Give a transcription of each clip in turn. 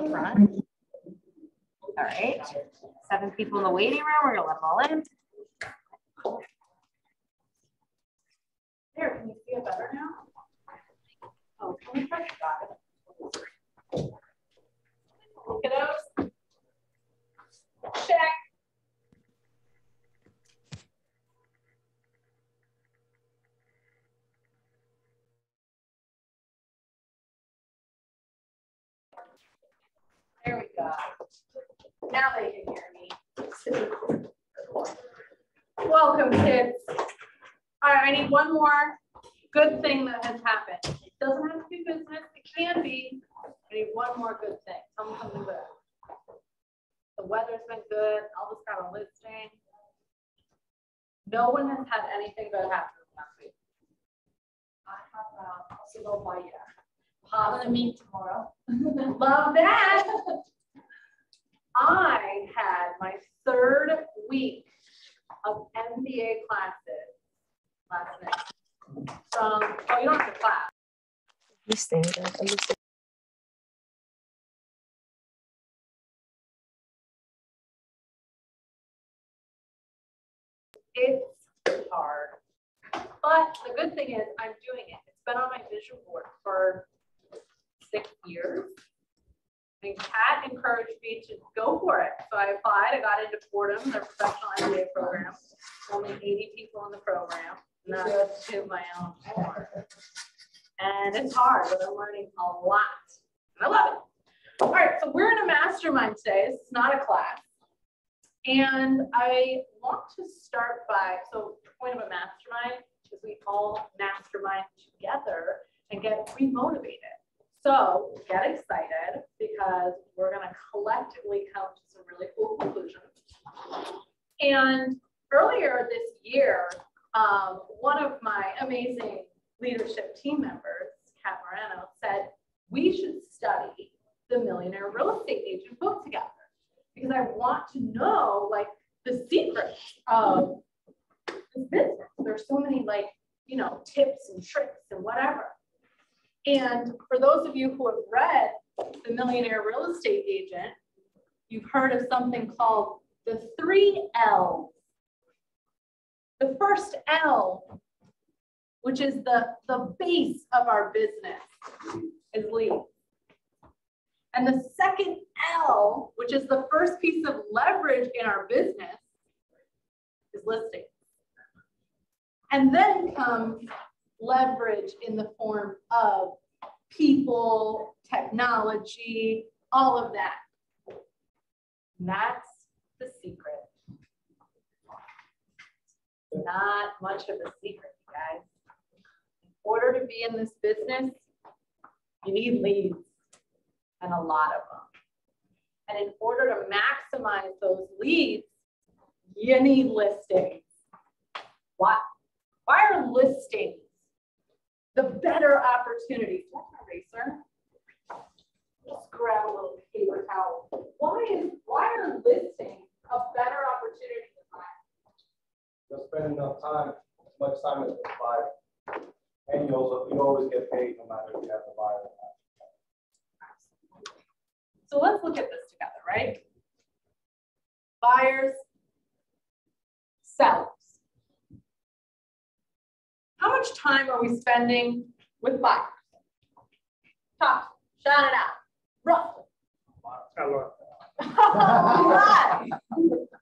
up front. All right, 7 people in the waiting room. We're gonna let them all in. There, can you see it better now? Oh, can we press that? Look at those. Check. There we go. Now they can hear me. Welcome, kids. All right, I need one more good thing that has happened. It doesn't have to be business. It can be. I need one more good thing. Tell me something good. The weather's been good. Elvis got a listing. No one has had anything good happen last week. I have a possible buyer. I'm gonna meet tomorrow. Love that. I had my 3rd week of MBA classes last night. Oh, you don't have to class. You stand up. It's hard. But the good thing is I'm doing it. It's been on my vision board for 6 years. And Kat encouraged me to go for it. So I applied. I got into Fordham, their professional MBA program. Only 80 people in the program. Not to my own horn. And it's hard, but I'm learning a lot. And I love it. All right, so we're in a mastermind today. This is not a class. And I want to start by, so the point of a mastermind is we all mastermind together and get remotivated. So get excited because we're going to collectively come to some really cool conclusions. And earlier this year, one of my amazing leadership team members, Kat Moreno, said we should study the Millionaire Real Estate Agent book together because I want to know like the secrets of this business. There's so many like, you know, tips and tricks and whatever. And for those of you who have read The Millionaire Real Estate Agent, you've heard of something called the 3 Elves. The first L, which is the base of our business, is leads. And the second L, which is the first piece of leverage in our business, is listings. And then comes leverage in the form of people, technology, all of that. And that's the secret. Not much of a secret, guys. In order to be in this business, you need leads and a lot of them. And in order to maximize those leads, you need listings. Why are listings the better opportunities? What's my eraser? Just grab a little paper towel. Why are listings a better opportunity than buying? You'll spend enough time, as much time as the buy, and you always get paid no matter if you have to buy or not. So let's look at this together, right? Buyers, sellers. How much time are we spending with buyers? Talk, shout it out, roughly. All right.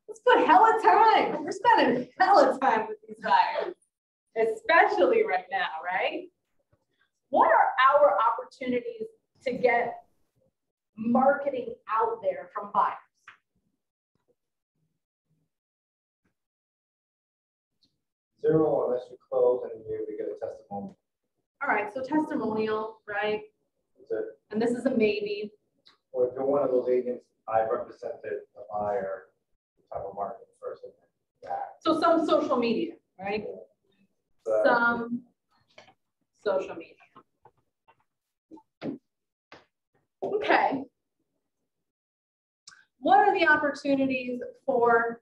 Let's put hella time. We're spending hella time with these buyers, especially right now, right? What are our opportunities to get marketing out there from buyers? Zero unless you close and you're able to get a testimonial. All right, so testimonial, right? That's it. And this is a maybe. Or if you're one of those agents, I represented the buyer type of marketing person. So some social media, right? Some social media. Okay. What are the opportunities for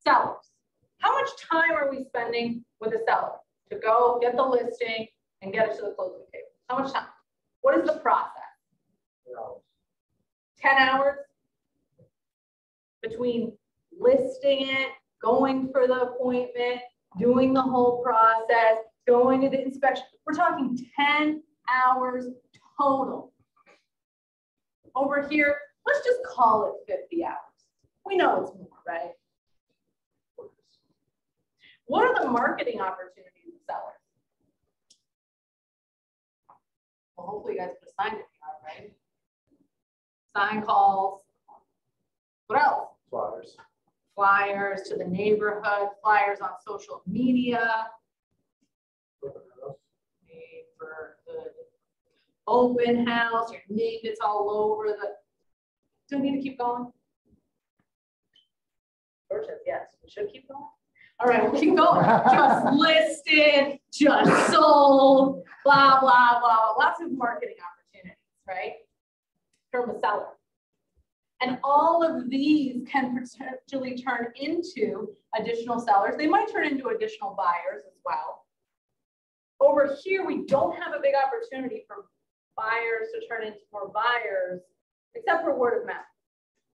sellers? How much time are we spending with a seller to go get the listing and get it to the closing table? How much time? What is the process? 3 hours. 10 hours between listing it, going for the appointment, doing the whole process, going to the inspection. We're talking 10 hours total. Over here, let's just call it 50 hours. We know it's more, right? What are the marketing opportunities of sellers? Well, hopefully you guys put a sign in here, right? Sign calls. What else? Flyers. Flyers to the neighborhood, flyers on social media. Neighborhood open house, your name gets all over the. Do I need to keep going? George says yes. We should keep going. All right, we'll keep going. Just listed, just sold, blah, blah, blah. Lots of marketing opportunities, right? From a seller. And all of these can potentially turn into additional sellers. They might turn into additional buyers as well. Over here, we don't have a big opportunity for buyers to turn into more buyers, except for word of mouth.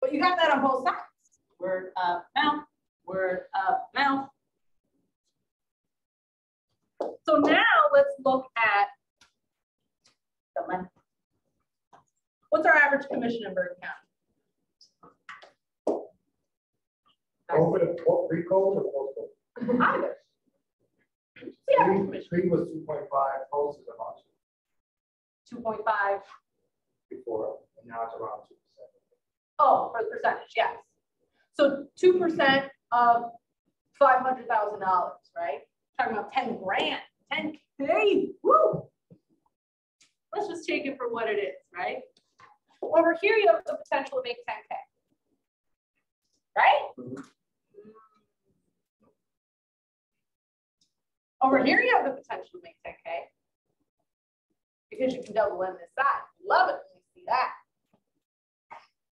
But you got that on both sides. Word of mouth, word of mouth. So now let's look at the money. What's our average commission in Bergen County? Pre-COVID or post-COVID? Either. The average commission. Pre was 2.5, post is about 2.5. before, and now it's around 2%. Oh, for the percentage, yes. So 2% of $500,000, right? Talking about 10 grand, 10K, woo! Let's just take it for what it is, right? Over here, you have the potential to make 10K, right? Mm-hmm. Over here, you have the potential to make 10K because you can double in this side. Love it when you see that.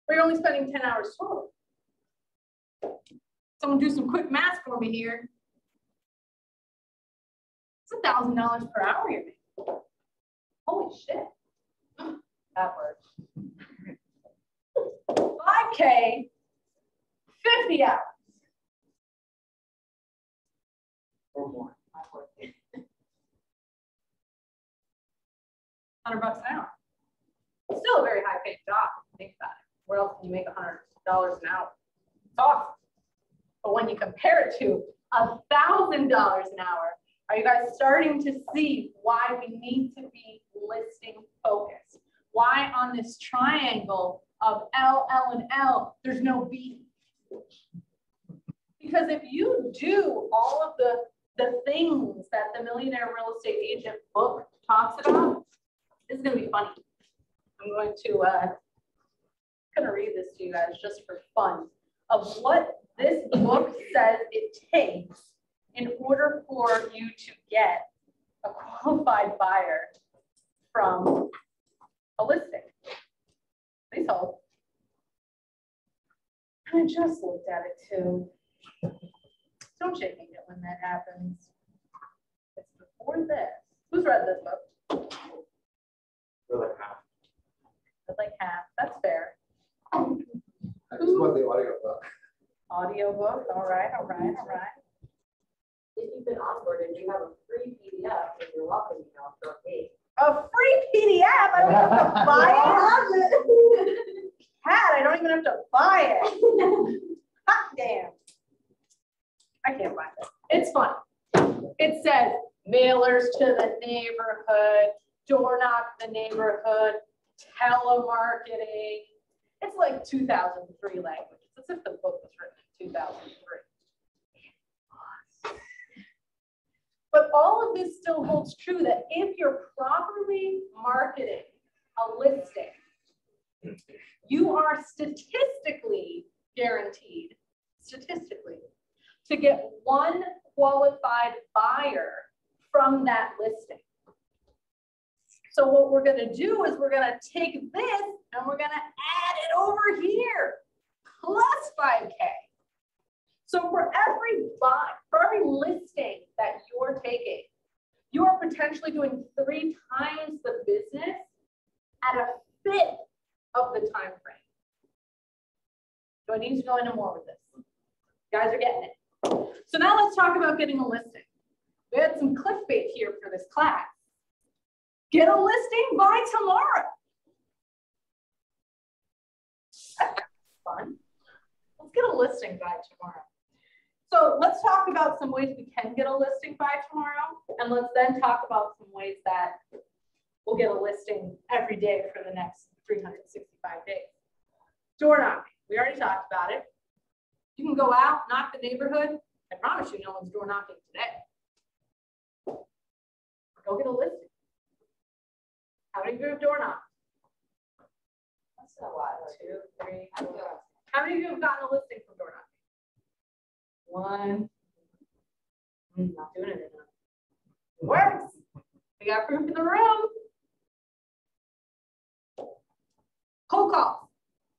But you're only spending 10 hours total. Someone do some quick math for me here. It's $1,000 per hour you're making. Holy shit. That works. 5K, 50 hours. Or more. $100 an hour. Still a very high paid job. Think about it. Where else can you make $100 an hour? It's awesome. But when you compare it to $1,000 an hour, are you guys starting to see why we need to be listing focused? Why on this triangle of L, L, and L, there's no B? Because if you do all of the things that the Millionaire Real Estate Agent book talks about, this is going to be funny. I'm going to read this to you guys just for fun of what this book says it takes in order for you to get a qualified buyer from a listing. Please hold. I just looked at it too. Don't shake me when that happens. It's before this. Who's read this book? We're like half. Like half. That's fair. I just want the audio book. Audio book. All right. All right. All right. If you've been onboarded, you have a free PDF if you're welcome email from me. A free PDF. I don't even have to buy it. Cat, I don't even have to buy it. Hot damn. I can't find it. It's fun. It says mailers to the neighborhood, door knock the neighborhood, telemarketing. It's like 2003 languages. It's as if the book was written in 2003. But all of this still holds true that if you're properly marketing a listing, you are statistically guaranteed, to get one qualified buyer from that listing. So what we're going to do is we're going to take this and we're going to add it over here, plus 5K. So for every listing that you're taking, you are potentially doing 3 times the business at a fifth of the time frame. Do I need to go into more with this? You guys are getting it. So now let's talk about getting a listing. We had some clickbait here for this class. Get a listing by tomorrow. That's fun. Let's get a listing by tomorrow. So let's talk about some ways we can get a listing by tomorrow. And let's then talk about some ways that we'll get a listing every day for the next 365 days. Door knocking. We already talked about it. You can go out, knock the neighborhood. I promise you no one's door knocking today. Go get a listing. How many of you have door knocked? That's a lot. 2, 3, 4. How many of you have gotten a listing from door knocking? 1. Not doing it enough. It works. We got proof in the room. Cold calls.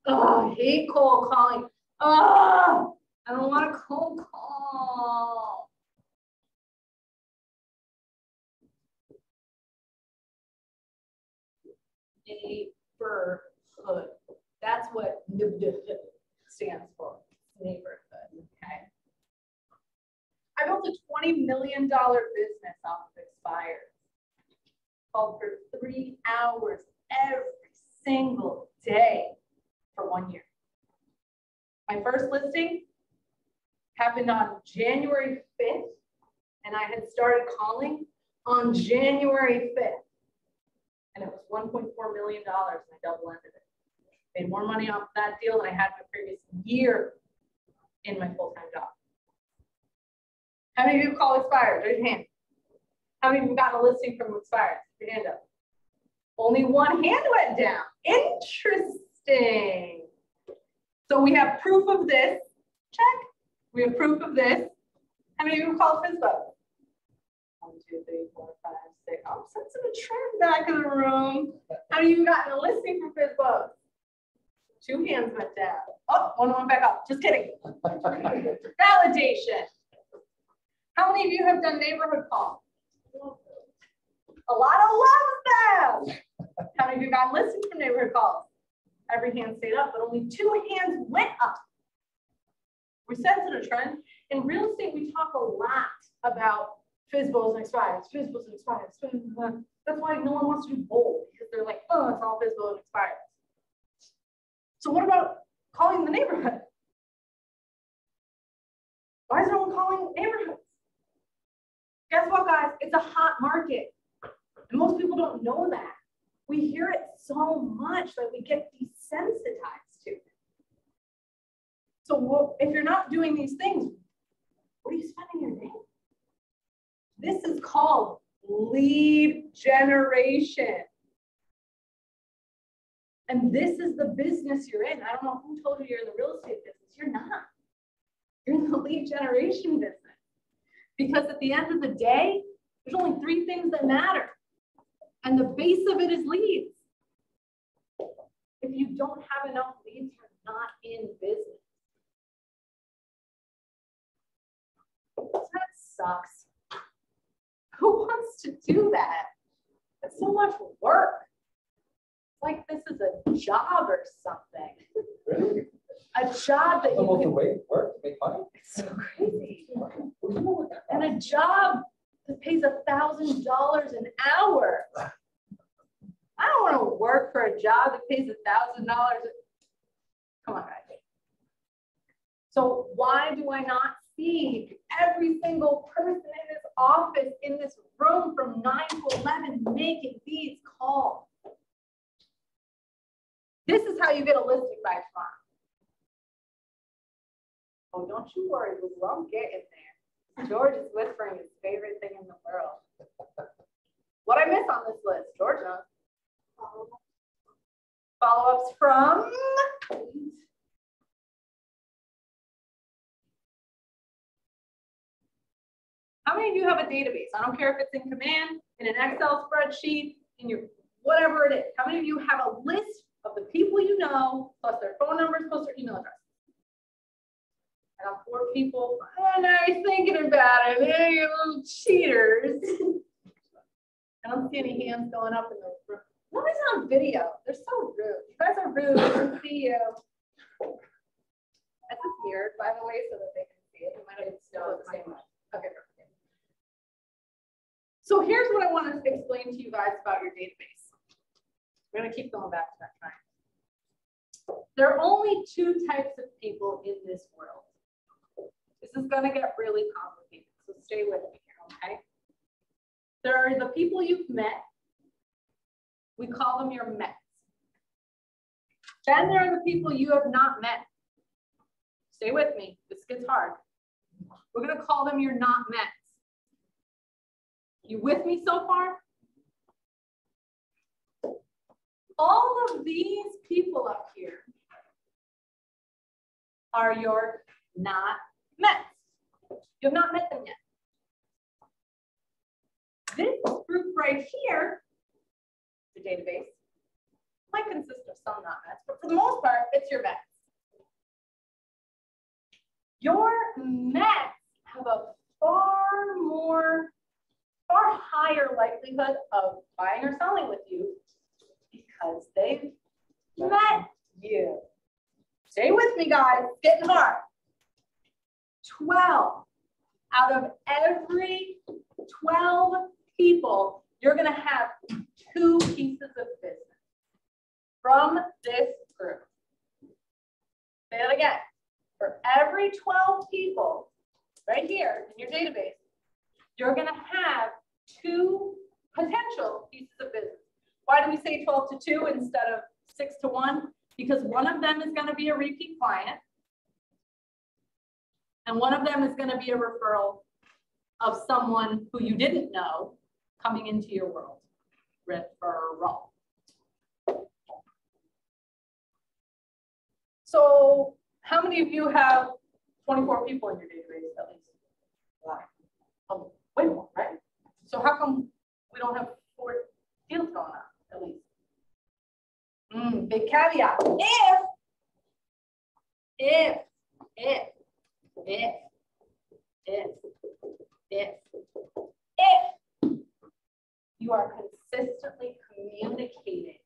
Oh, I hate cold calling. Oh, I don't want a cold call. Neighborhood. That's what NIBDH stands for. Neighborhood. Okay. I built a $20 million business off of expires. Called for 3 hours every single day for 1 year. My first listing happened on January 5th, and I had started calling on January 5th. And it was $1.4 million, and I double-ended it. Made more money off that deal than I had my previous year in my full-time job. How many of you call expired? Raise your hand. How many of you gotten a listing from expired? Put your hand up. Only one hand went down. Interesting. So we have proof of this. Check. We have proof of this. How many of you called FISBO? 1, 2, 3, 4, 5, 6. Oh, sensing a trend back of the room. How many of you gotten a listing from FISBO? 2 hands went down. Oh, one went back up. Just kidding. Validation. How many of you have done neighborhood calls? A lot of love them. How many of you got listings from neighborhood calls? Every hand stayed up, but only 2 hands went up. We're sensing a trend. In real estate, we talk a lot about FISBOs and expires, FISBOs and expires. That's why no one wants to do both, because they're like, oh, it's all FISBO and expires. So what about calling the neighborhood? Why is no one calling neighborhoods? Guess what, guys? It's a hot market. And most people don't know that. We hear it so much that we get desensitized to it. So if you're not doing these things, what are you spending your day? This is called lead generation. And this is the business you're in. I don't know who told you you're in the real estate business. You're not. You're in the lead generation business. Because at the end of the day, there's only 3 things that matter. And the base of it is leads. If you don't have enough leads, you're not in business. That sucks. Who wants to do that? It's so much work. It's like this is a job or something. Really? A job that Almost you a way work to make money. It's so crazy. And a job that pays $1,000 an hour. I don't want to work for a job that pays $1,000. Come on, guys. So why do I not see every single person in this office, in this room from 9 to 11 making these calls? This is how you get a listing by tomorrow. Oh, don't you worry, Lou, I'm getting there. George is whispering his favorite thing in the world. What I miss on this list, George knows. Follow-ups from how many of you have a database? I don't care if it's in Command, in an Excel spreadsheet, in your whatever it is. How many of you have a list of the people you know, plus their phone numbers, plus their email address? I got 4 people. Oh, now he's thinking about it. Hey, you little cheaters. I don't see any hands going up in the room. Nobody's on video. They're so rude. You guys are rude. I can see you. This is mirrored, by the way, so that they can see it. You might have No, it's the same way. Okay, perfect. So here's what I want to explain to you guys about your database. We're going to keep going back to that time. There are only two types of people in this world. This is going to get really complicated, so stay with me here, okay? There are the people you've met. We call them your Mets. Then there are the people you have not met. Stay with me. This gets hard. We're going to call them your not Mets. You with me so far? All of these people up here are your not Mets. You have not met them yet. This group right here, the database, might consist of some not Mets, but for the most part, it's your Mets. Your Mets have a far higher likelihood of buying or selling with you because they've met you. Stay with me, guys. It's getting hard. 12 out of every 12 people, you're going to have 2 pieces of business from this group. Say it again. For every 12 people right here in your database, you're going to have 2 potential pieces of business. Why do we say 12 to 2 instead of 6 to 1? Because one of them is going to be a repeat client, and one of them is going to be a referral of someone who you didn't know coming into your world. Referral. So how many of you have 24 people in your database at least? Wow. Way more, right? So how come we don't have 4 deals going on at least? Big caveat. If you are consistently communicating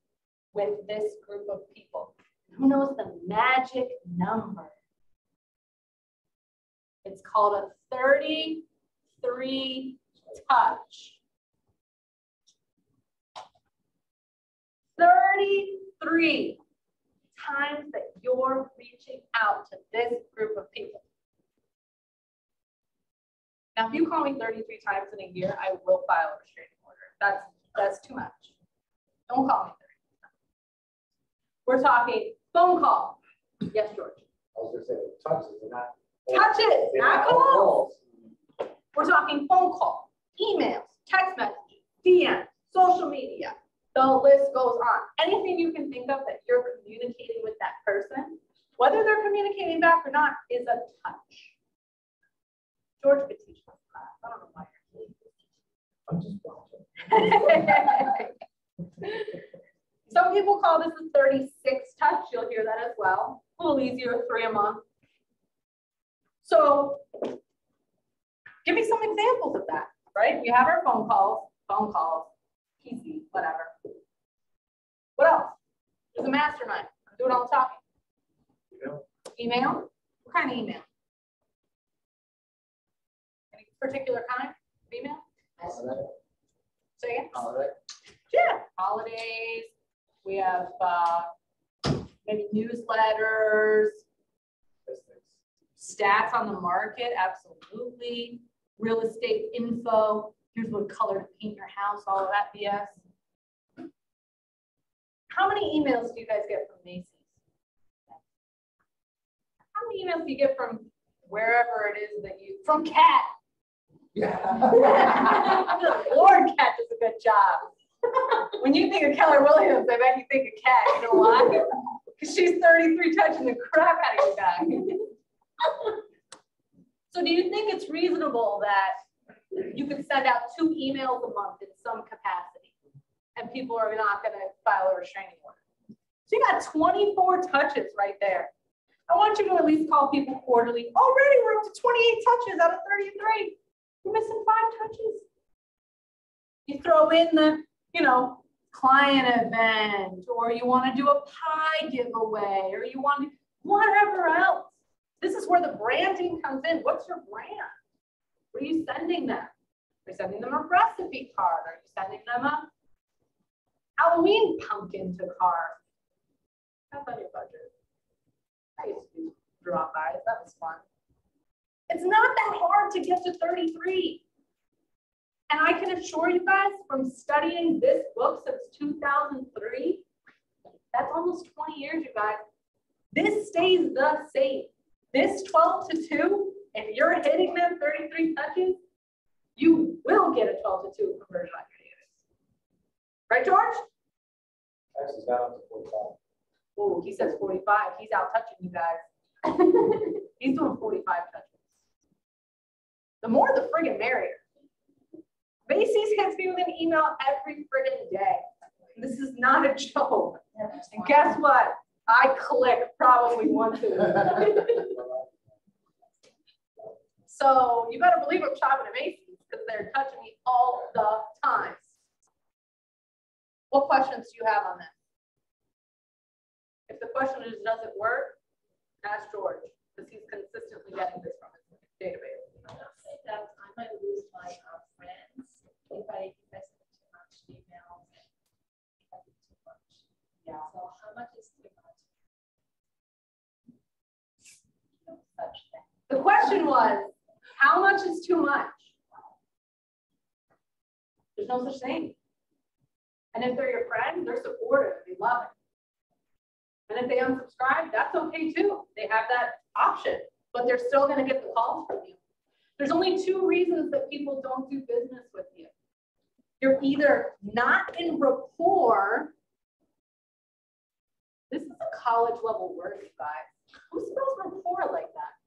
with this group of people, who knows the magic number? It's called a 33 touch. 33 times that you're reaching out to this group of people. Now, if you call me 33 times in a year, I will file a restraining order. That's too much. Don't call me 33 times. We're talking phone call. Yes, George. I was going to say touches and not touches, not calls. We're talking phone call, emails, text messages, DM, social media. The list goes on. Anything you can think of that you're communicating with that person, whether they're communicating back or not, is a touch. George could teach us class. I don't know why you're here. I'm just watching. Some people call this a 36 touch. You'll hear that as well. A little easier, 3 a month. So give me some examples of that, right? We have our phone calls, easy, whatever. What else? There's a mastermind. I'm doing all the talking. Email? What kind of email? Any particular kind of email? Say again? Holiday. Yeah, holidays. We have maybe newsletters, stats on the market, absolutely. Real estate info. Here's what color to paint your house, all of that BS. How many emails do you guys get from Macy's? How many emails do you get from wherever it is that you, from Cat? Yeah. Lord, Cat does a good job. When you think of Keller Williams, I bet you think of Cat. You know why? Because she's 33 touching the crap out of you guys. So do you think it's reasonable that you can send out 2 emails a month in some capacity and people are not going to file a restraining order? So you got 24 touches right there. I want you to at least call people quarterly. Already we're up to 28 touches out of 33. You're missing 5 touches. You throw in the, client event, or you want to do a pie giveaway, or you want to, whatever else. This is where the branding comes in. What's your brand? What are you sending them? Are you sending them a recipe card? Are you sending them a Halloween pumpkin to carve? That's on your budget. I used to do drop-bys. That was fun. It's not that hard to get to 33. And I can assure you guys, from studying this book since 2003, that's almost 20 years, you guys. This stays the same. This 12 to 2, if you're hitting them 33 touches, you will get a 12 to 2 conversion on your database. Right, George? Actually, it's down to 45. Oh, he says 45. He's out touching you guys. He's doing 45 touches. The more the friggin' merrier. Macy's hits me with an email every friggin' day. This is not a joke. And guess what? I click probably once a week. So you better believe I'm shopping at Macy's because they're touching me all the time. What questions do you have on this? If the question is, does it work? Ask George, because he's consistently getting this from his database. I'll say that I might lose my friends if I send too much emails and if I do too much. Yeah. So how much is too much? You know, such thing. The question was, how much is too much? There's no such thing. And if they're your friend, they're supportive, they love it. And if they unsubscribe, that's okay too. They have that option, but they're still going to get the calls from you. There's only 2 reasons that people don't do business with you. You're either not in rapport. This is a college level word, you guys. Who spells rapport like that?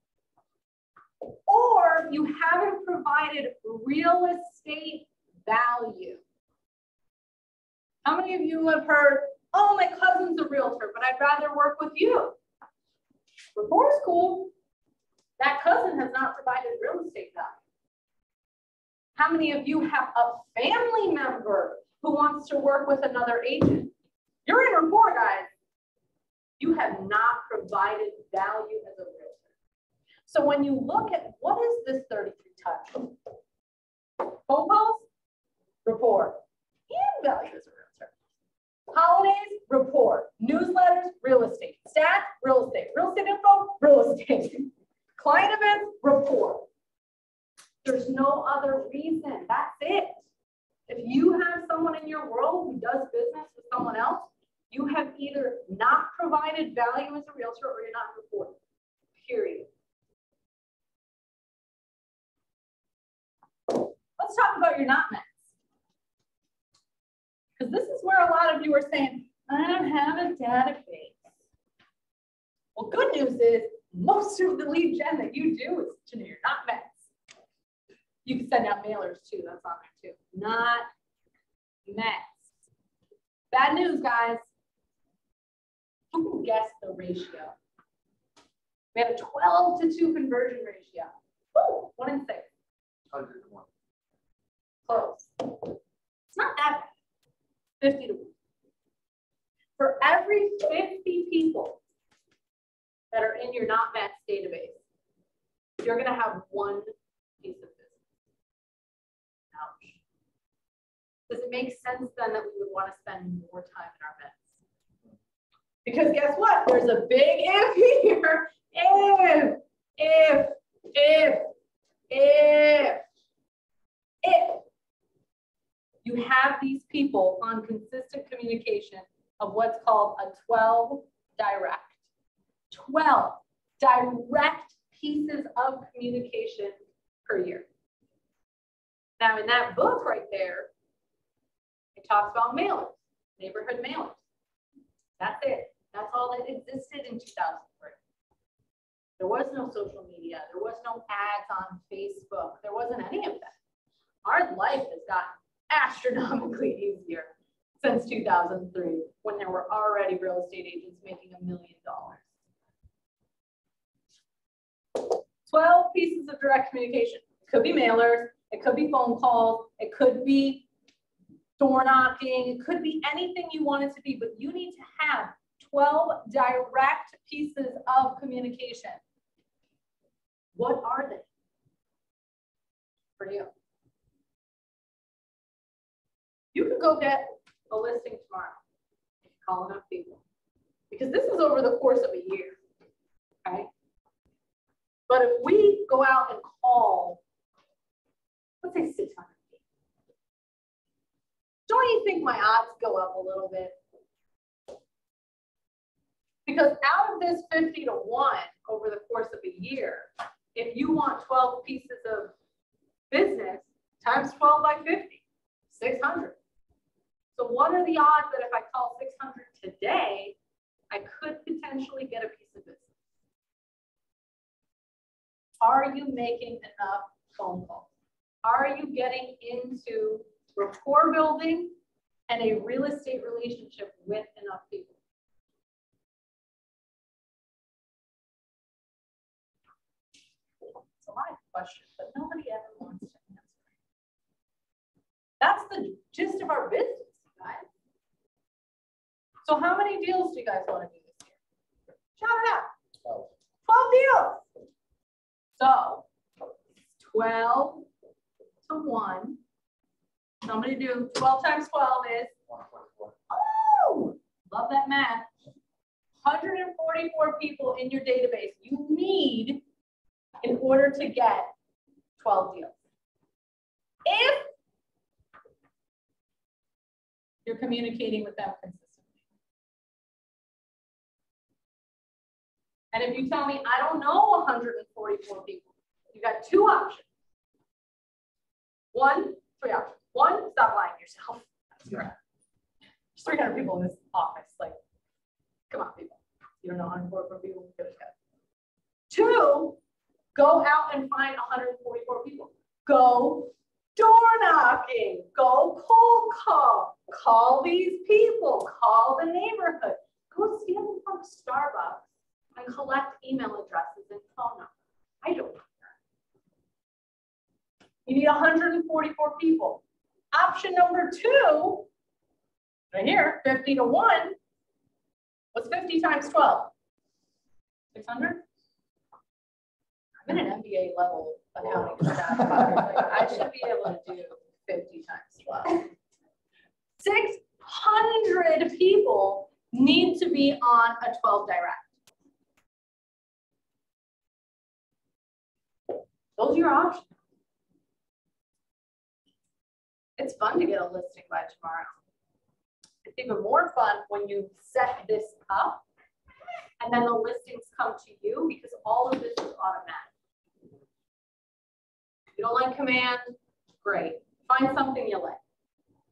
Or you haven't provided real estate value. How many of you have heard, oh, my cousin's a realtor, but I'd rather work with you? Rapport is cool. That cousin has not provided real estate value. How many of you have a family member who wants to work with another agent? You're in rapport, guys. You have not provided value as a realtor. So when you look at what is this 33 touch? Phone calls, rapport, and value as a realtor. Holidays, rapport. Newsletters, real estate. Stats, real estate. Real estate info, real estate. Client events, rapport. There's no other reason. That's it. If you have someone in your world who does business with someone else, you have either not provided value as a realtor or you're not reporting. Period. Let's talk about your not mets. Because this is where a lot of you are saying, I don't have a database. Well, good news is most of the lead gen that you do is to your not mets. You can send out mailers too. That's on there too. Not mets. Bad news, guys. Who can guess the ratio? We have a 12 to 2 conversion ratio. Woo, 1 in 6. 100 to 1. Close. It's not that bad. 50 to 1. For every 50 people that are in your not mets database, you're going to have 1 piece of business. Ouch. Does it make sense then that we would want to spend more time in our mets? Because guess what? There's a big if here. If you have these people on consistent communication of what's called a 12 direct. 12 direct pieces of communication per year. Now in that book right there, it talks about mailers, neighborhood mailers. That's it. That's all that existed in 2003. There was no social media. There was no ads on Facebook. There wasn't any of that. Our life has gotten astronomically easier since 2003, when there were already real estate agents making $1 million. 12 pieces of direct communication. It could be mailers. It could be phone calls. It could be door knocking. It could be anything you want it to be, but you need to have 12 direct pieces of communication. What are they for you? You can go get a listing tomorrow if you call enough people, because this is over the course of a year, okay? But if we go out and call, let's say 600 people, don't you think my odds go up a little bit? Because out of this 50 to 1 over the course of a year, if you want 12 pieces of business times 12 by 50, 600. So what are the odds that if I call 600 today, I could potentially get a piece of business? Are you making enough phone calls? Are you getting into rapport building and a real estate relationship with enough people? It's a live question, but nobody ever wants to answer. That's the gist of our business, guys. So how many deals do you guys want to do this year? Shout it out. 12 deals. So 12 to 1. Somebody do 12 times 12 is 1.4. Oh, love that math. 144 people in your database you need in order to get 12 deals. If you're communicating with them consistently. And if you tell me, I don't know 144 people, you got 2 options. 3 options. 1, stop lying to yourself. That's correct. There's 300 people in this office. Like, come on, people. You don't know 144 people. 2, go out and find 144 people. Go door knocking. Go cold call these people. Call the neighborhood. Go stand in front of Starbucks and collect email addresses and phone numbers. I don't know that. You need 144 people. Option number 2, right here, 50 to 1. What's 50 times 12? 600? I'm in an MBA level accounting staff. I should be able to do 50 times 12. 600 people need to be on a 12 direct. Those are your options. It's fun to get a listing by tomorrow. It's even more fun when you set this up and then the listings come to you, because all of this is automatic. You don't like command? Great. Find something you like.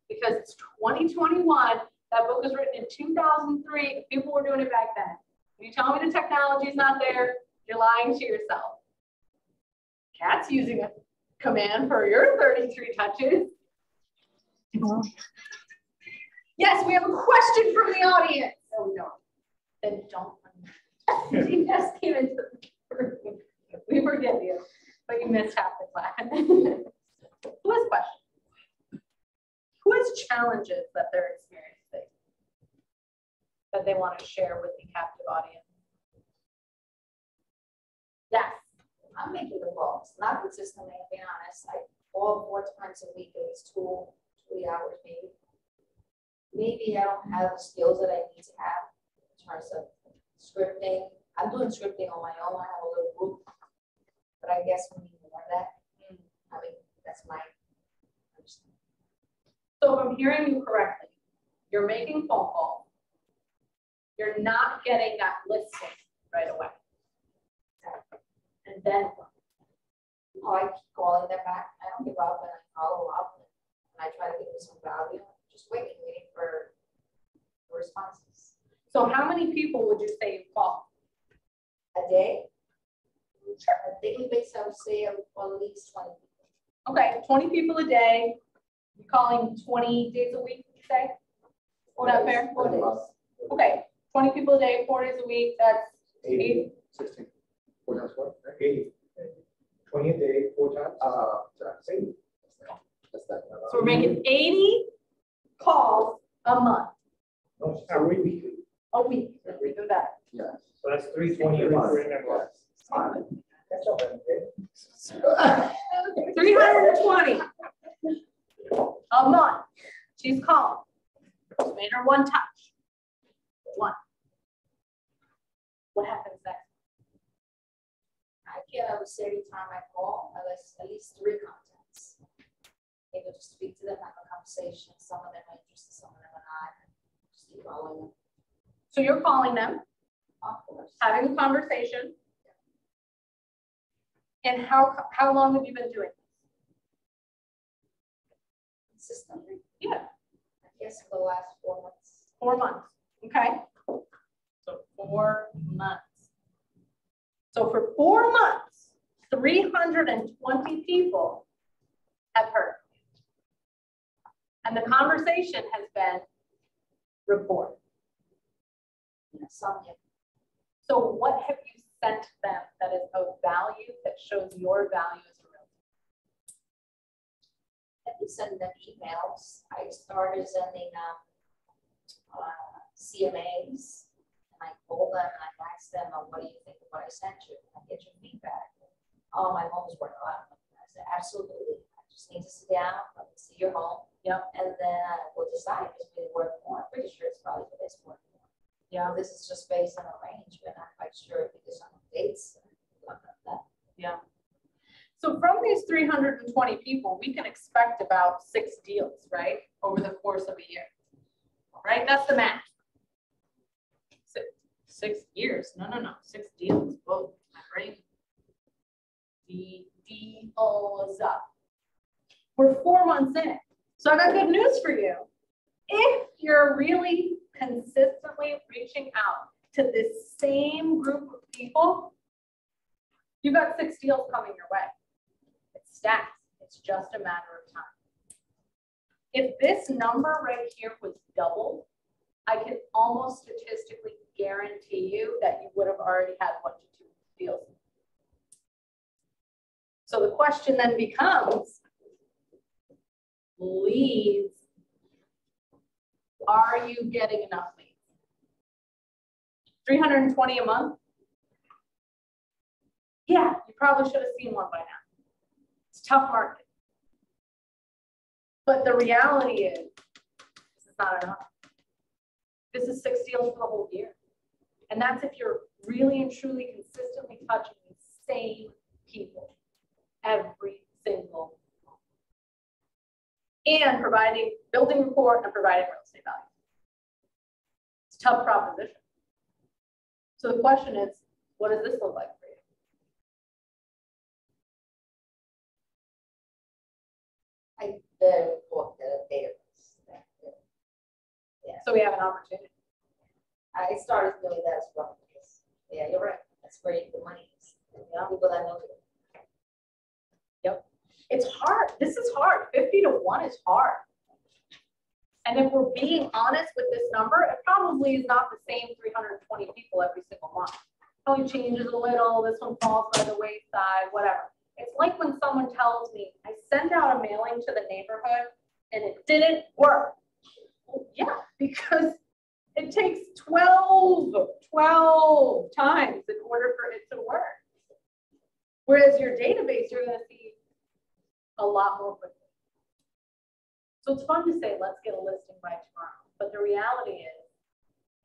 Because it's 2021, that book was written in 2003, people were doing it back then. When you tell me the technology is not there, you're lying to yourself. Kat's using a command for your 33 touches. Yes, we have a question from the audience. No, we don't. Then don't. You just came into the room. We forgive you, but you missed half the class. Who has questions? Who has challenges that they're experiencing that they want to share with the captive audience? Yes. I'm making the calls, not consistently, to be honest. I call 4 times a week, it's 2 hours maybe. Maybe I don't have the skills that I need to have in terms of scripting. I'm doing scripting on my own. I have a little group, but I guess we need more of that. I mean, that's my understanding. So if I'm hearing you correctly, you're making phone calls. You're not getting that listing right away. And then I keep calling them back. I don't give up, and I follow up, and I try to give them some value. Just waiting for responses. So how many people would you say you call? A day? Sure. A daily basis, I would say at least 20 people. Okay, 20 people a day. You're calling 20 days a week, would you say? Is that fair? 4 days. Okay, 20 people a day, 4 days a week, that's 80. 16. 4 times 4? 80. 20 a day, 4 times? 80. That's that. So we're making 80 calls a month, No, it's a weekly. a week, even better. Yes. So that's 320 a week for an Yes. 320 a month. She's calling. She made her one touch. One. What happens next? I get every steady time I call, at least 3 contacts. Able to speak to them, have a conversation. Some of them are interested, some of them are not. Just keep following them. So you're calling them, Of course. having a conversation. And how long have you been doing this? Consistently. Yeah, I guess for the last 4 months. 4 months. Okay. So 4 months. So for 4 months, 320 people have heard. And the conversation has been reported. Some have. So what have you sent them that is of value, that shows your value as a realtor? I've been sending them emails. I started sending CMAs. And I call them and I ask them, what do you think of what I sent you? And I get your feedback. Oh, my home is worth a lot. I said, absolutely. I just need to sit down, let me see your home. Yep. And then we'll decide if it's really worth more. I'm pretty sure it's probably for this worth more. Yeah. This is just based on a range. We're not quite sure because on dates. Yeah. So from these 320 people, we can expect about 6 deals, right? Over the course of a year, right? That's the math. 6 years. No. 6 deals. Whoa, my brain. Deals up. We're 4 months in. So I got good news for you. If you're really consistently reaching out to this same group of people, you got 6 deals coming your way. It's stats. It's just a matter of time. If this number right here was doubled, I can almost statistically guarantee you that you would have already had 1 to 2 deals. So the question then becomes, leads. Are you getting enough leads? 320 a month? Yeah, you probably should have seen one by now. It's a tough market. But the reality is, this is not enough. This is 6 deals for the whole year. And that's if you're really and truly consistently touching the same people every single month. And building rapport and providing real estate value. It's a tough proposition. So the question is, what does this look like for you? I better report the database. Yeah. So we have an opportunity. I started doing that as well. Yeah, you're right. That's where the money is. Yeah, people that know it. Yep. It's hard. This is hard. 50 to 1 is hard. And if we're being honest with this number, it probably is not the same 320 people every single month. It only changes a little. This one falls by the wayside, whatever. It's like when someone tells me, I sent out a mailing to the neighborhood and it didn't work. Well, yeah, because it takes 12 times in order for it to work. Whereas your database, you're going to see a lot more quickly. So it's fun to say, let's get a listing by tomorrow. But the reality is,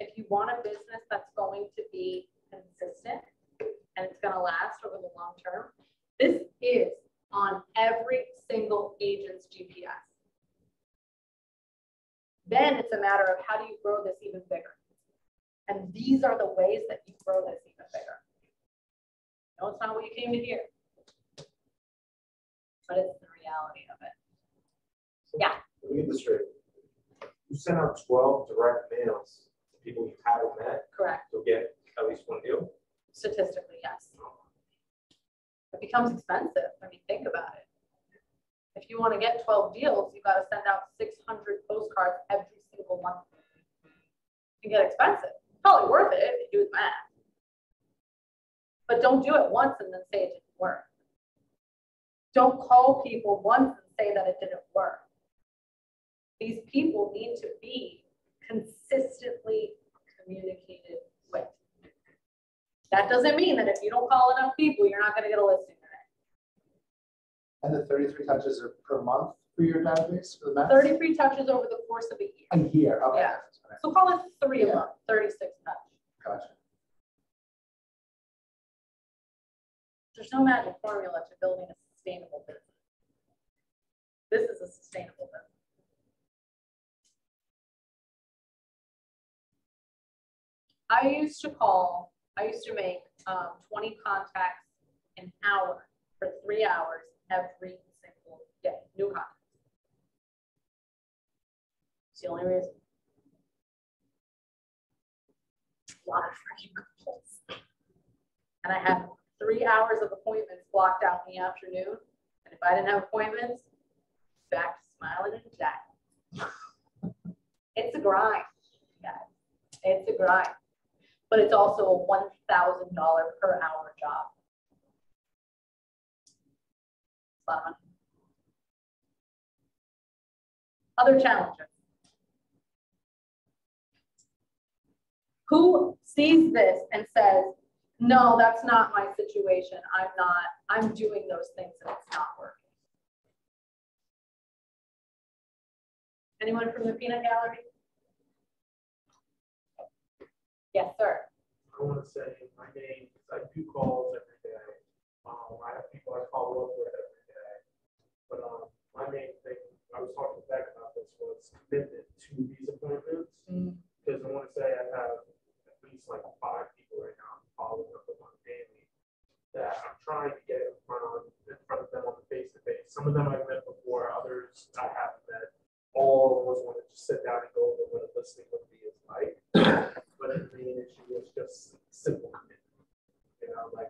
if you want a business that's going to be consistent and it's going to last over the long term, this is on every single agent's GPS. Then it's a matter of how do you grow this even bigger? And these are the ways that you grow this even bigger. No, it's not what you came to hear, but it's the reality of it. Yeah. Let me get this straight. You sent out 12 direct mails to people you haven't met. Correct. To get at least 1 deal. Statistically, yes. It becomes expensive. I mean, think about it. If you want to get 12 deals, you got to send out 600 postcards every single month. It can get expensive. Probably worth it if you do the math. But don't do it once and then say it didn't work. Don't call people once and say that it didn't work. These people need to be consistently communicated with. That doesn't mean that if you don't call enough people, you're not gonna get a listing today. And the 33 touches are per month for your database for the max? 33 touches over the course of a year. A year, okay. Yeah. That's what So call it 3 a Yeah. month, 36 touch. Gotcha. There's no magic formula to building a sustainable business. This is a sustainable business. I used to make 20 contacts an hour for 3 hours every single day, new contacts. It's the only reason. A lot of freaking calls. And I had 3 hours of appointments blocked out in the afternoon. And if I didn't have appointments, back to smiling and chatting. It's a grind, guys. It's a grind. But it's also a $1,000 per hour job. It's a lot of money. Other challenges. Who sees this and says, no, that's not my situation. I'm doing those things and it's not working. Anyone from the peanut gallery? Yes, sir. I want to say my name, because I do calls every day. I have people I follow up with every day. But my main thing, I was talking to Beck about this, was commitment to these appointments. Because I want to say I have at least like 5 people right now I'm following up with on daily that I'm trying to get in front of them on the face-to-face. Some of them I've met before, others I haven't met. All of us want to just sit down and go over what a listening would be is like. But the main issue is just simple commitment. You know, like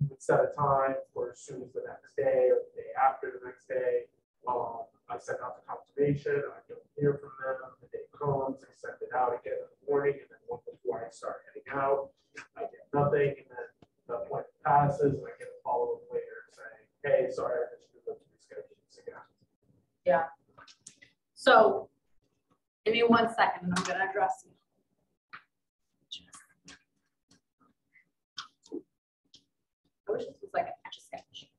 we set a time for as soon as the next day or the day after the next day. I send out the confirmation. I don't hear from them. The day comes, I send it out again in the morning, and then one before I start heading out, I get nothing, and then the appointment passes, and I get a follow-up later saying, "Hey, sorry, I missed you. Let's reschedule this again." Yeah. So give me 1 second and I'm going to address you. I wish this was like an Etch-a-Sketch.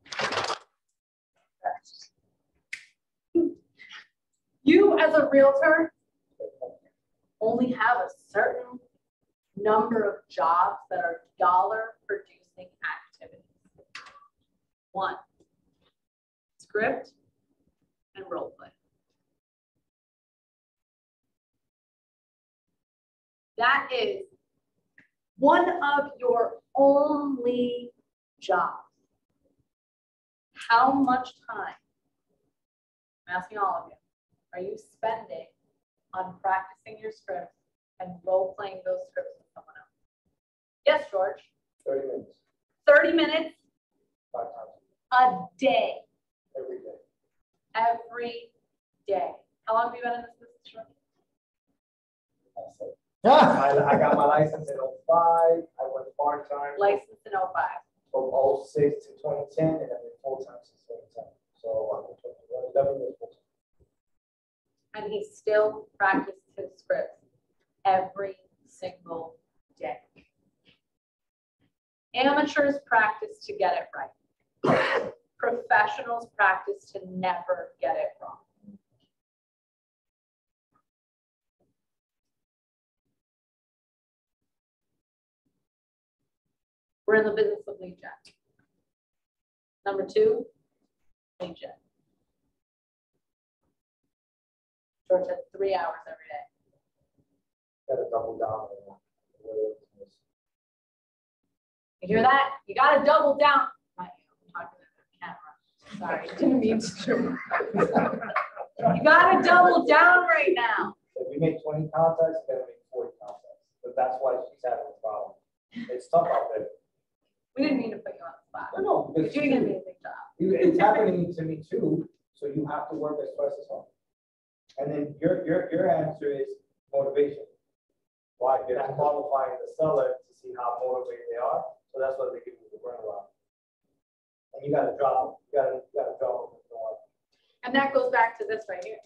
You as a realtor only have a certain number of jobs that are dollar producing activities. 1, script and role play. That is one of your only jobs. How much time, I'm asking all of you, are you spending on practicing your scripts and role playing those scripts with someone else? Yes, George? 30 minutes. 30 minutes 5 times a day. every day. Every day. How long have you been in this business, George? I got my license in 05. I went part-time Licensed in 05. from 06 to 2010, and I've been full-time since 2010. So I've been 11 years full-time. And he still practiced his scripts every single day. Amateurs practice to get it right. Professionals practice to never get it wrong. We're in the business of lead gen. Number 2, lead gen. George has 3 hours every day. Got to double down on that. You hear that? You got to double down. Not you, I'm talking to the camera. Sorry, didn't mean to. You got to double down right now. If we make 20 contacts, we got to make 40 contacts. But that's why she's having a problem. It's tough out there. We didn't mean to put you on the spot. No, You're because doing an amazing job. it's happening to me too. So you have to work as twice as hard. And then your answer is motivation. Why? You're not qualifying the seller to see how motivated they are. So that's why they give you the runaround. And you got to drop them. You got to drop them. And that goes back to this right here.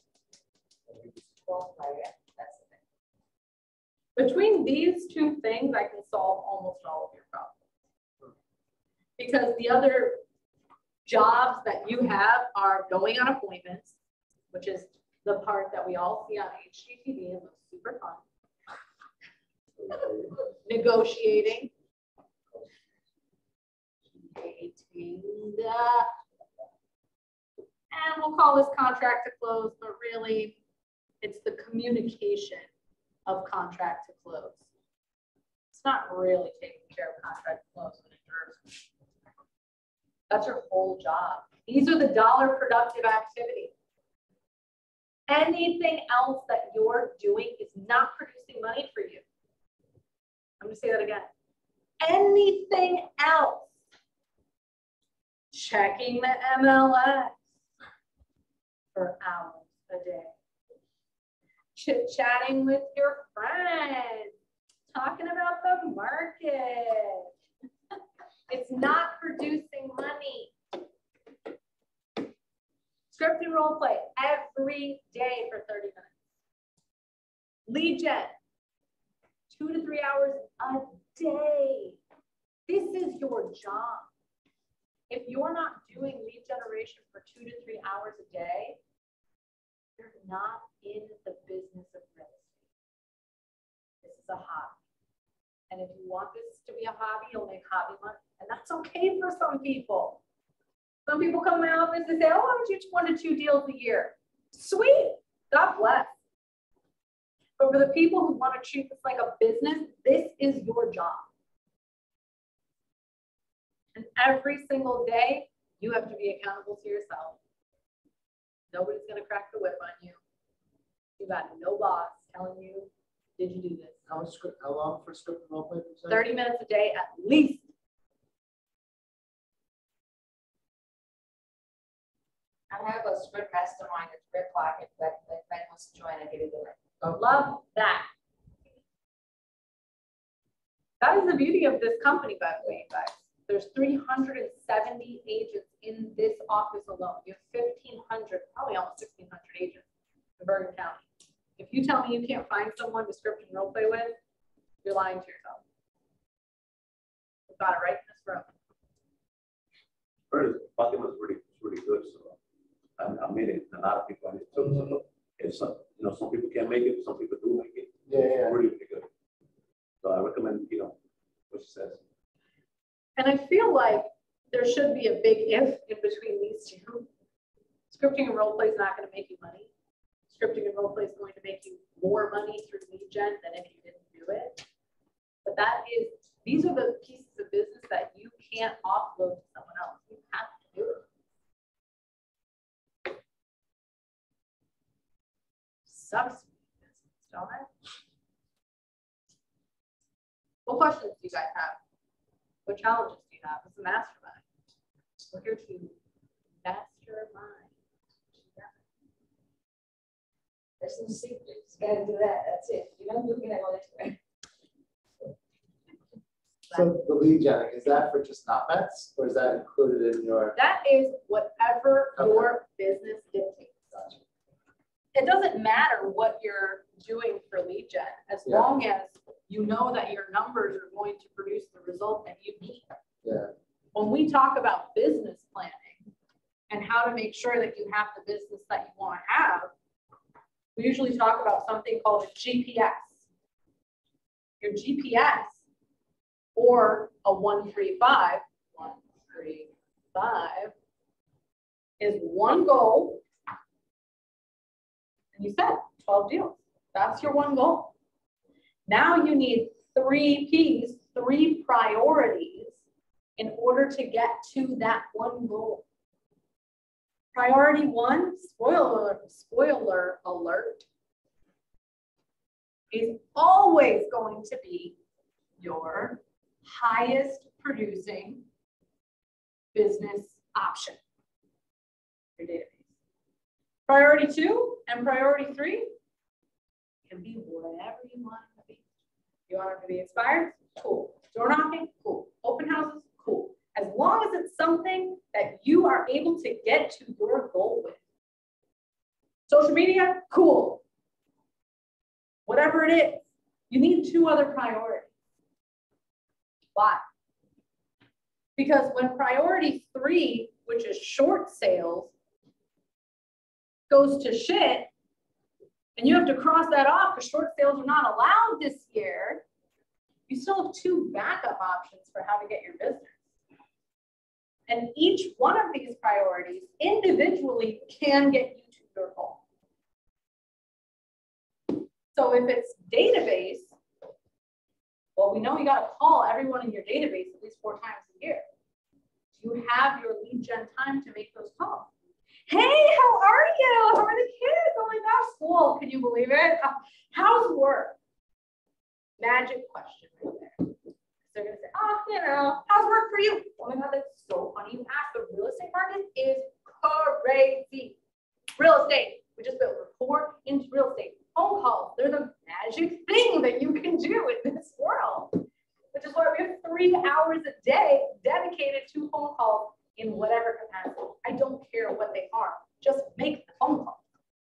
Well, that's the thing. Between these 2 things, I can solve almost Because the other jobs that you have are going on appointments, which is the part that we all see on HGTV and looks super fun. Negotiating. And we'll call this contract to close, but really it's the communication of contract to close. It's not really taking care of contract to close when it hurts. That's your whole job. These are the dollar productive activities. Anything else that you're doing is not producing money for you. I'm going to say that again. Anything else, checking the MLS for hours a day, chit-chatting with your friends, talking about the market. It's not producing money. Script and role play every day for 30 minutes. Lead gen, 2 to 3 hours a day. This is your job. If you're not doing lead generation for 2 to 3 hours a day, you're not in the business of real estate. This is a hobby. And if you want this to be a hobby, you'll make hobby money. And that's okay for some people. Some people come to my office and say, oh, I want you 1 to 2 deals a year. Sweet. God bless. But for the people who want to treat this like a business, this is your job. And every single day, you have to be accountable to yourself. Nobody's going to crack the whip on you. You got no boss telling you, did you do this? How long for script and role play? 30 minutes a day at least. I have a script mastermind at 3 o'clock. If Ben wants to join, I give you the link. Love that. That is the beauty of this company, by the way, guys. There's 370 agents in this office alone. You have 1,500, probably almost 1,600 agents in Bergen County. If you tell me you can't find someone to script and role play with, you're lying to yourself. We've got it right in this room. First, bucket was really good. So I made it. A lot of people I did too. So if some, some people can't make it, some people do make it. Yeah. Really good. So I recommend, what she says. And I feel like there should be a big if in between these two. Scripting and role play is not going to make you money. Scripting and role play is going to make you more money through lead gen than if you didn't do it. But these are the pieces of business that you can't offload to someone else. You have to do it. Sucks to be in business, don't it? What questions do you guys have? What challenges do you have? It's a mastermind. We're here to mastermind. There's some secrets. You gotta do that. That's it. You don't do it all this way. So the lead gen, is that for just not Mets, or is that included in your? That is whatever your business dictates. Gotcha. It doesn't matter what you're doing for lead gen, as long as you know that your numbers are going to produce the result that you need. Yeah. When we talk about business planning and how to make sure that you have the business that you want to have, we usually talk about something called a GPS. Your GPS, or a 135, is one goal. And you said 12 deals. That's your one goal. Now you need 3 Ps, 3 priorities in order to get to that one goal. Priority 1, spoiler alert, is always going to be your highest producing business option, your database. Priority 2 and priority 3 can be whatever you want it to be. You want it to be expired? Cool. Door knocking? Cool. Open houses? Cool. As long as it's something that you are able to get to your goal with. Social media? Cool. Whatever it is, you need 2 other priorities. Why? Because when priority 3, which is short sales, goes to shit, and you have to cross that off because short sales are not allowed this year, you still have 2 backup options for how to get your business. And each one of these priorities individually can get you to your goal. So if it's database, well, we know you got to call everyone in your database at least 4 times a year. You have your lead gen time to make those calls. Hey, how are you? How are the kids? Oh my gosh, school. Can you believe it? How's work? Magic question right there. They're going to say, oh, you know, how's work for you? Oh my God, that's so funny. You asked. The real estate market is crazy. Real estate. We just built rapport into real estate. Phone calls. They're the magic thing that you can do in this world, which is why we have 3 hours a day dedicated to phone calls in whatever capacity. I don't care what they are. Just make the phone call.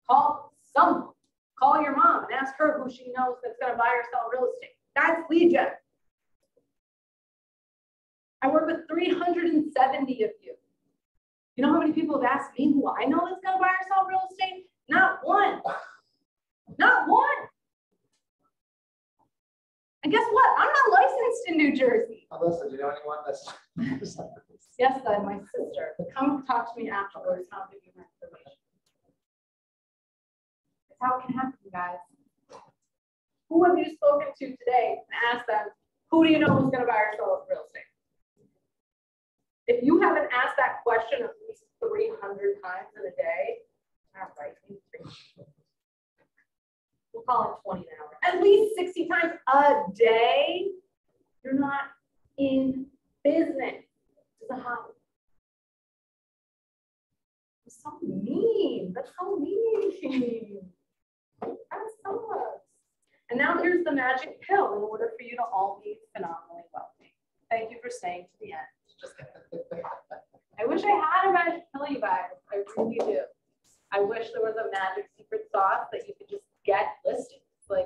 Call someone. Call your mom and ask her who she knows that's going to buy or sell real estate. That's lead gen. I work with 370 of you. You know how many people have asked me who I know that's going to buy or sell real estate? Not one. Not one. And guess what? I'm not licensed in New Jersey. Alyssa, do you know anyone that's? Yes, my sister. Come talk to me afterwards. I'll give you my information. That's how it can happen, guys. Who have you spoken to today and asked them, who do you know who's going to buy or sell real estate? If you haven't asked that question at least 300 times in a day, all right, we'll call it 20 an hour. At least 60 times a day, you're not in business. It's a hobby. That's so mean. That's so mean. That sucks. And now here's the magic pill in order for you to all be phenomenally wealthy. Thank you for staying to the end. Just kidding. I wish I had a magic pill, you guys. I really do. I wish there was a magic secret sauce that you could just get listings. Like,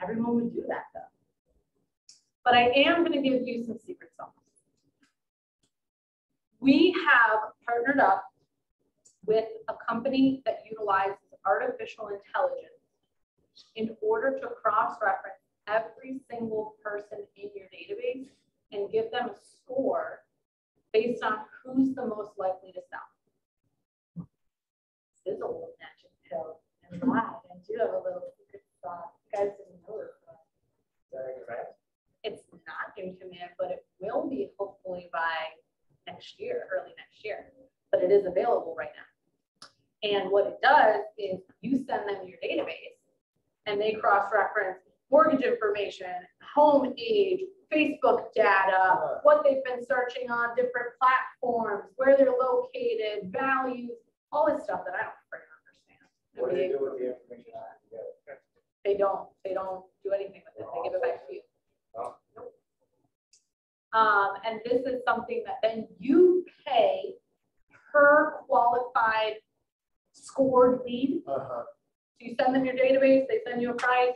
everyone would do that though. But I am going to give you some secret sauce. We have partnered up with a company that utilizes artificial intelligence in order to cross-reference every single person in your database and give them a score based on who's the most likely to sell. This is a little magic pill. And glad I do have a little secret sauce. You guys didn't know this. It's not in command, but it will be hopefully by next year, early next year. But it is available right now. And what it does is you send them your database and they cross-reference mortgage information, home age, Facebook data, what they've been searching on different platforms, where they're located, values, all this stuff that I don't freaking understand. What do they do with the information I have to get? They don't do anything with it. They give it back to you. Oh. Nope. And this is something that then you pay per qualified scored lead. So you send them your database, they send you a price,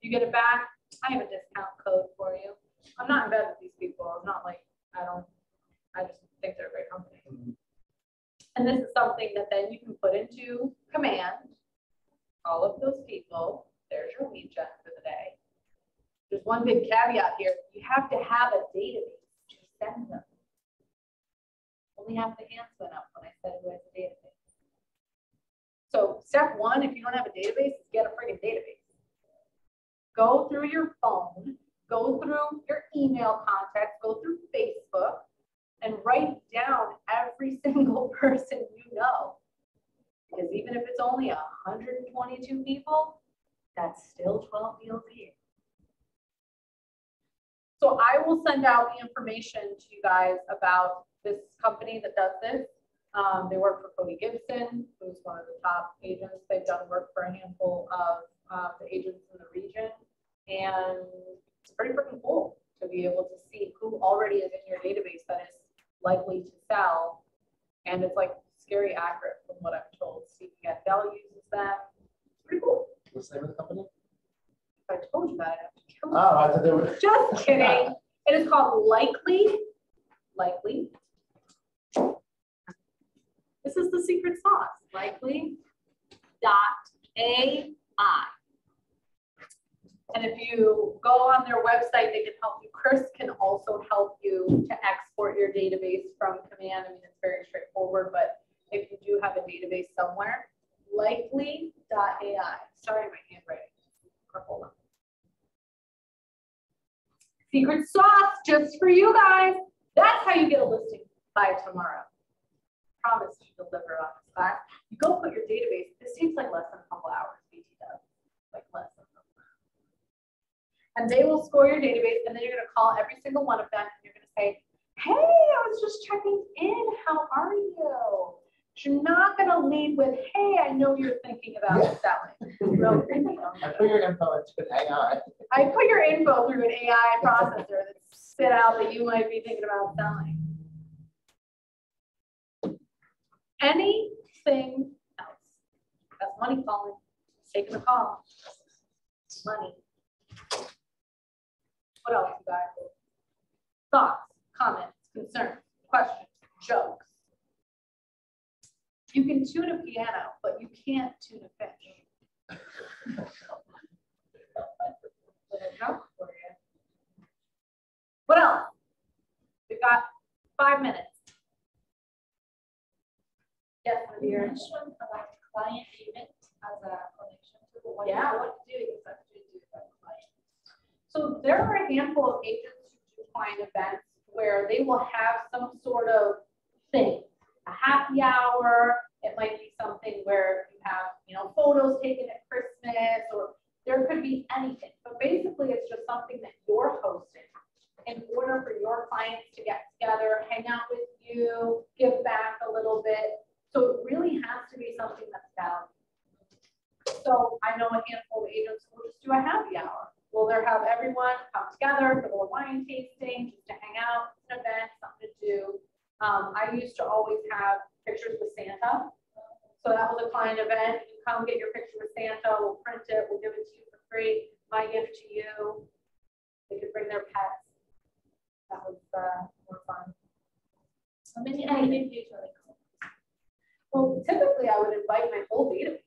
you get it back. I have a discount code for you. I'm not in bed with these people. I'm not like, I just think they're a great company. And this is something that then you can put into command. All of those people, there's your lead gen for the day. There's one big caveat here. You have to have a database to send them. Only half the hands went up when I said who has a database. So step one, if you don't have a database, is get a friggin' database. Go through your phone, go through your email contacts, go through Facebook, and write down every single person you know. Because even if it's only 122 people, that's still 12 deals a year. So I will send out the information to you guys about this company that does this. They work for Cody Gibson, who's one of the top agents. They've done work for a handful of the agents in the region. And it's pretty freaking cool to be able to see who already is in your database that is likely to sell. And it's like scary accurate from what I'm told. So you can get Bell uses them. It's pretty cool. What's the name of the company? If I told you that, I'd have to kill you. Oh, I thought they were. Just kidding. It is called Likely. This is the secret sauce, likely.ai. And if you go on their website, they can help you. Chris can also help you to export your database from command. I mean, it's very straightforward, but if you do have a database somewhere, likely.ai. Sorry, my handwriting. Hold on. Secret sauce just for you guys. That's how you get a listing by tomorrow. Promise to deliver on this class. You go put your database. This takes like less than a couple hours. BT does like less than a couple hours. And they will score your database, and then you're going to call every single one of them, and you're going to say, "Hey, I was just checking in. How are you?" You're not going to lead with, "Hey, I know you're thinking about selling." I put your info into an AI. I put your info through an AI processor that spit out that you might be thinking about selling. Anything else? That's money calling. Taking the call. Money. What else you guys? Thoughts, comments, concerns, questions, jokes. You can tune a piano, but you can't tune a fish. Little joke for you. What else? We've got 5 minutes. Yes, You dear. mentioned about client event as a connection to what Yeah. what do you exactly do with that client? So there are a handful of agents who do client events where they will have some sort of thing, a happy hour. It might be something where you have, photos taken at Christmas, or there could be anything. But basically, it's just something that you're hosting in order for your clients to get together, hang out with you, give back a little bit. So it really has to be something that's valuable. So I know a handful of agents will just do a happy hour. Well, they'll have everyone come together for a little wine tasting, just to hang out, an event, something to do. I used to always have pictures with Santa. So that was a client event. You come get your picture with Santa, we'll print it, we'll give it to you for free. My gift to you. They could bring their pets. That was more fun. How many active usually come? Well, typically I would invite my whole database.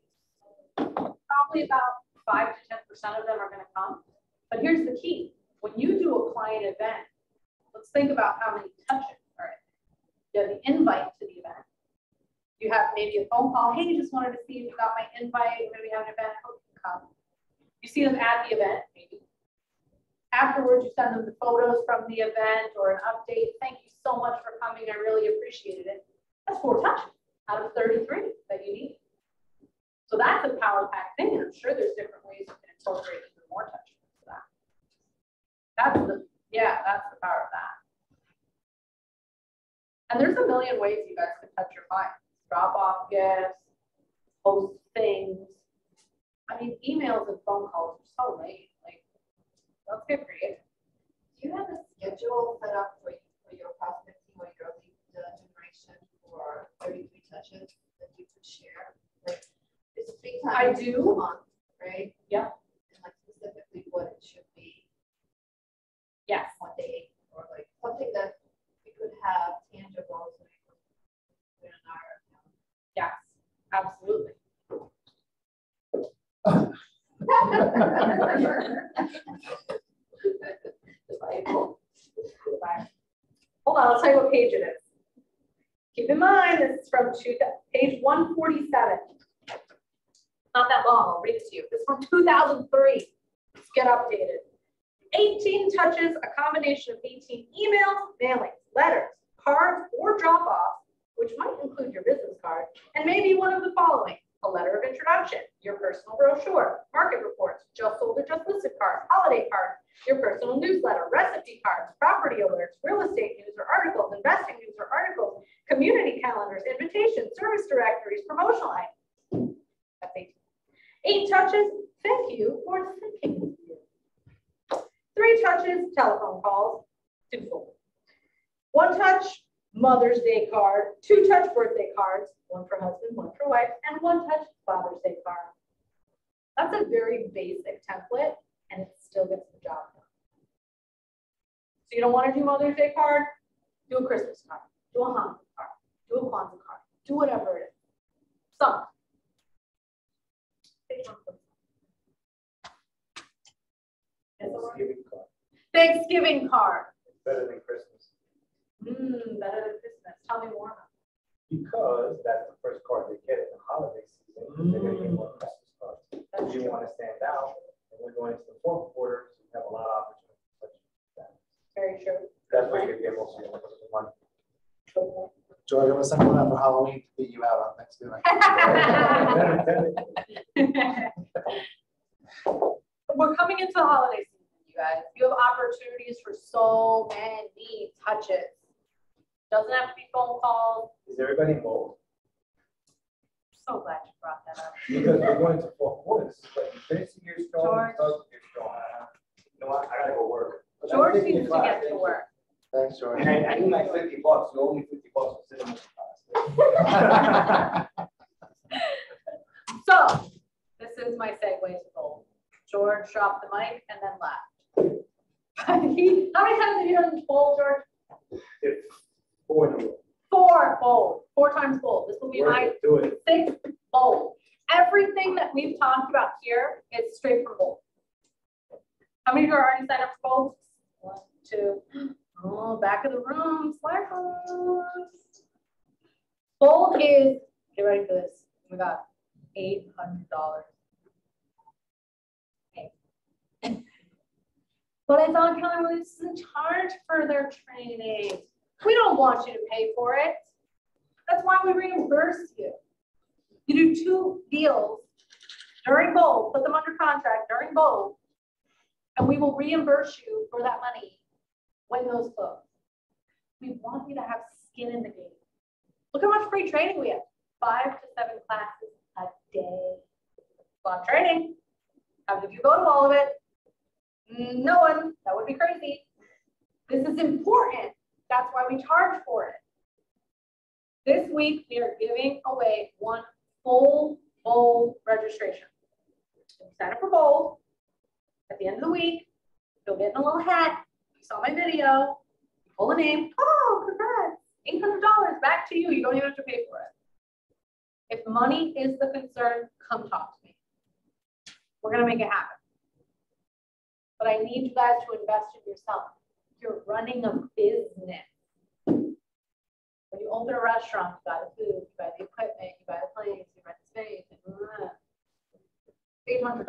Probably about 5 to 10% of them are going to come. But here's the key. When you do a client event, let's think about how many touches are in. You have the invite to the event. You have maybe a phone call. Hey, just wanted to see if you got my invite. We're going to be having an event. Hope you can come. You see them at the event, maybe. Afterwards, you send them the photos from the event or an update. Thank you so much for coming. I really appreciated it. That's 4 touches out of 33 that you need. So that's a power pack thing. And I'm sure there's different ways you can incorporate even more touches into that. That's the power of that. And there's a million ways you guys can touch your clients. Drop off gifts, post things. I mean, emails and phone calls are so late. Like, let's get creative. Do you have a schedule set up for your prospecting or your lead generation for 33 touches that you could share? Like, it's 3 times I do. a month, right? Yeah. And like specifically what it should be. Yes. One day, or like something that we could have tangible so we could put in our account. Yes, absolutely. Hold on, I'll tell you what page it is. Keep in mind, this is from page 147. Not that long, I'll read it to you. This is from 2003. Let's get updated. 18 touches, a combination of 18 emails, mailings, letters, cards, or drop-offs, which might include your business card, and maybe one of the following: a letter of introduction, your personal brochure, market reports, just sold or just listed cards, holiday cards, your personal newsletter, recipe cards, property alerts, real estate news or articles, investing news or articles, community calendars, invitations, service directories, promotional items. That's 8 touches, thank you for thinking of you. 3 touches, telephone calls, twofold. 1 touch, Mother's Day card, 2 touch birthday cards, 1 for husband, 1 for wife, and 1 touch Father's Day card. That's a very basic template, and it still gets the job done. So you don't want to do Mother's Day card? Do a Christmas card. Do a Hanukkah card. Do a Kwanzaa card. Do whatever it is. Something. Thanksgiving card. Thanksgiving card. It's better than Christmas. Better than Christmas. Tell me more. Because that's the first card they get in the holiday season. They're gonna get more Christmas cards. That's You true. want to stand out, and we're going into the fourth quarter, so you have a lot of opportunities. to touch that. Very true. That's where you get most of your money. George, I'm gonna send one out for Halloween to beat you out on Thanksgiving. We're coming into the holiday season, you guys. You have opportunities for so many touches. Doesn't have to be phone calls. Is everybody involved? So glad you brought that up. Because we're going to fourth quarters, but you finish the year strong, George. you start the year strong. You know what, I gotta go work. George needs to get to work. Thanks, George. And I need like $50, you owe me $50 for sitting in the class. So, this is my segue to gold. George dropped the mic and then left. How many times have you done gold, George? It's 4 new. 4 bold. 4 times bold. This will be Work my it, do it. 6th bold. Everything that we've talked about here is straight from bold. How many of you are already signed up for bold? 1, 2. Oh, back of the room. Slack us. Bold is, get ready for this. We got $800. Okay. But I thought Keller Williams is in charge for their training. We don't want you to pay for it. That's why we reimburse you. You do 2 deals during bold, put them under contract during bold, and we will reimburse you for that money when those close. We want you to have skin in the game. Look how much free training we have. 5 to 7 classes a day. A lot of training. How many of you go to all of it? No one. That would be crazy. This is important. That's why we charge for it. This week, we are giving away 1 full bold registration. If you sign up for bold, at the end of the week, you'll get in a little hat. You saw my video, you pull a name. Oh, congrats. $800 back to you. You don't even have to pay for it. If money is the concern, come talk to me. We're going to make it happen. But I need you guys to invest in yourself. You're running a business. When you open a restaurant, you buy the food, you buy the equipment, you buy the place, you rent the space, $800,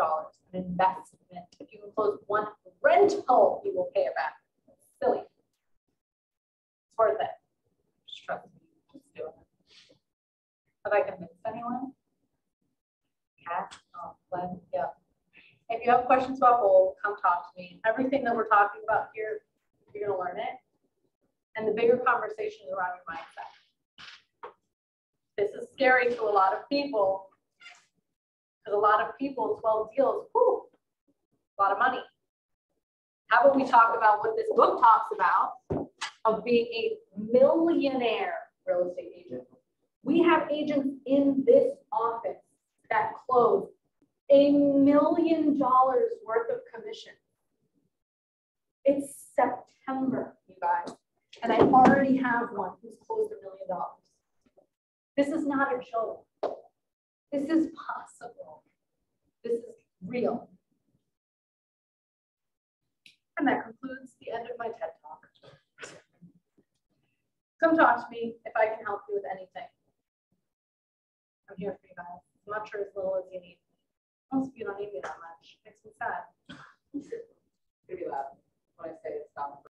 an investment. If you can close 1 rental, you will pay it back. It's silly. It's worth it. Just trust me. Just do it. Have I convinced anyone? Cat? Oh, Glenn? Yeah. If you have questions about bold, come talk to me. Everything that we're talking about here, you're going to learn it. And the bigger conversation is around your mindset. This is scary to a lot of people because a lot of people, 12 deals, whew, a lot of money. How about we talk about what this book talks about of being a millionaire real estate agent? We have agents in this office that close $1 million worth of commission. It's September, you guys, and I already have one who's closed $1 million. This is not a joke. This is possible. This is real. And that concludes the end of my TED Talk. Come talk to me if I can help you with anything. I'm here for you guys, as much or as little as you need. Most of you don't need me that much. Makes me sad.